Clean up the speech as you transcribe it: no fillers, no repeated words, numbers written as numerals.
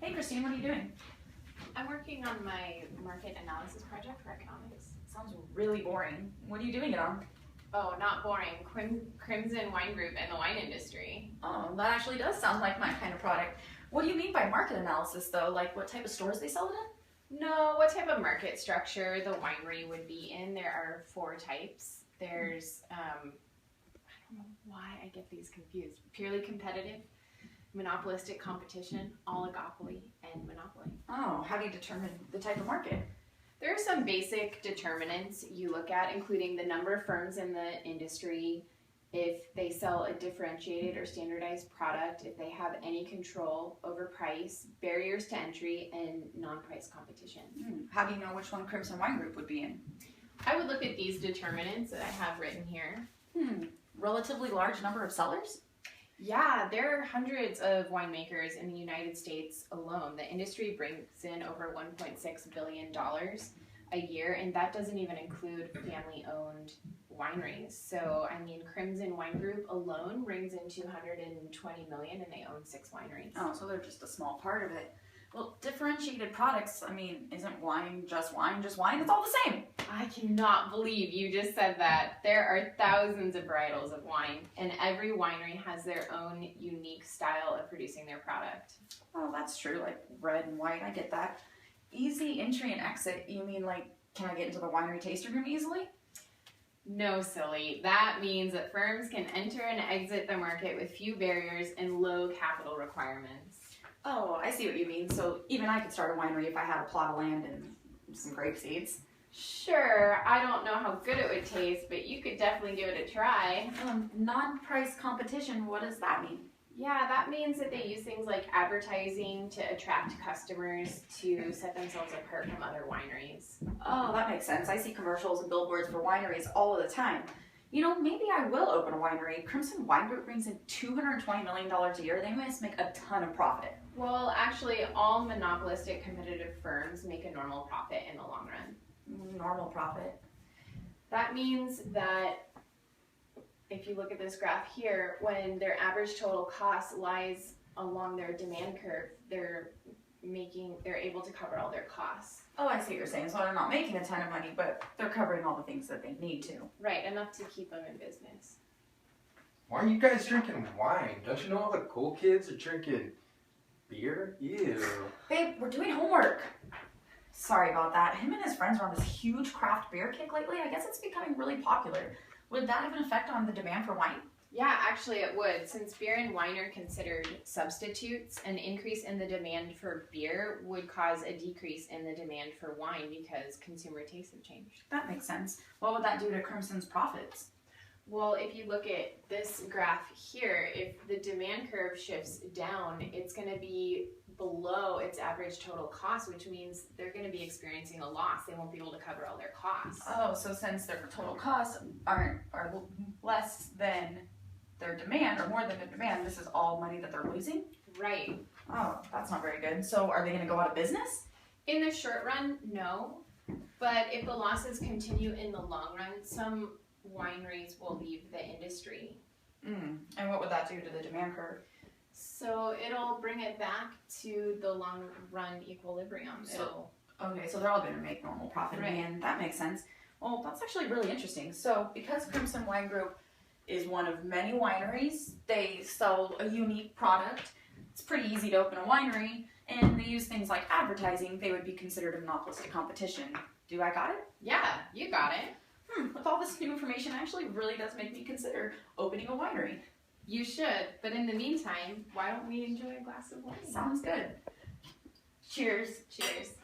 Hey Christine, what are you doing? I'm working on my market analysis project for economics. Sounds really boring. What are you doing it on? Oh, not boring. Crimson Wine Group and the wine industry. Oh, that actually does sound like my kind of product. What do you mean by market analysis though? Like what type of stores they sell it in? No, what type of market structure the winery would be in? There are 4 types. There's, I don't know why I get these confused. Purely competitive, monopolistic competition, oligopoly, and monopoly. Oh, how do you determine the type of market? There are some basic determinants you look at, including the number of firms in the industry, if they sell a differentiated or standardized product, if they have any control over price, barriers to entry, and non-price competition. How do you know which one Crimson Wine Group would be in? I would look at these determinants that I have written here. Relatively large number of sellers? Yeah, there are hundreds of winemakers in the United States alone. The industry brings in over $1.6 billion a year, and that doesn't even include family-owned wineries. So, I mean, Crimson Wine Group alone brings in $220 million, and they own 6 wineries. Oh, so they're just a small part of it. Well, differentiated products, I mean, isn't wine just wine, just wine? It's all the same. I cannot believe you just said that. There are thousands of varietals of wine, and every winery has their own unique style of producing their product. Oh, that's true, like red and white, I get that. Easy entry and exit, you mean like, can I get into the winery tasting room easily? No, silly. That means that firms can enter and exit the market with few barriers and low capital requirements. Oh, I see what you mean. So even I could start a winery if I had a plot of land and some grape seeds. Sure, I don't know how good it would taste, but you could definitely give it a try. Non-price competition, what does that mean? Yeah, that means that they use things like advertising to attract customers to set themselves apart from other wineries. Oh, that makes sense. I see commercials and billboards for wineries all of the time. You know, maybe I will open a winery. Crimson Wine Group brings in $220 million a year. They must make a ton of profit. Well, actually, all monopolistic competitive firms make a normal profit in the long run. Normal profit? That means that if you look at this graph here, when their average total cost lies along their demand curve, they're able to cover all their costs. Oh, I see what you're saying. So they're not making a ton of money, but they're covering all the things that they need to. Right, enough to keep them in business. Why are you guys drinking wine? Don't you know all the cool kids are drinking beer? Ew. Babe, we're doing homework. Sorry about that. Him and his friends are on this huge craft beer kick lately. I guess it's becoming really popular. Would that have an effect on the demand for wine? Yeah, actually it would. Since beer and wine are considered substitutes, an increase in the demand for beer would cause a decrease in the demand for wine because consumer tastes have changed. That makes sense. What would that do to Crimson's profits? Well, if you look at this graph here, if the demand curve shifts down, it's going to be below its average total cost, which means they're going to be experiencing a loss. They won't be able to cover all their costs. Oh, so since their total costs are less than their demand, or more than their demand, this is all money that they're losing? Right. Oh, that's not very good. So are they going to go out of business? In the short run, no. But if the losses continue in the long run, some wineries will leave the industry. And what would that do to the demand curve? So it'll bring it back to the long run equilibrium. Okay, so they're all going to make normal profit Right. again. That makes sense. Well, that's actually really interesting. So because Crimson Wine Group is one of many wineries, they sell a unique product. It's pretty easy to open a winery, and they use things like advertising. They would be considered a monopolistic competition. Do I got it? Yeah, you got it. With all this new information, it actually really does make me consider opening a winery. You should, but in the meantime, why don't we enjoy a glass of wine? Sounds good. Cheers. Cheers.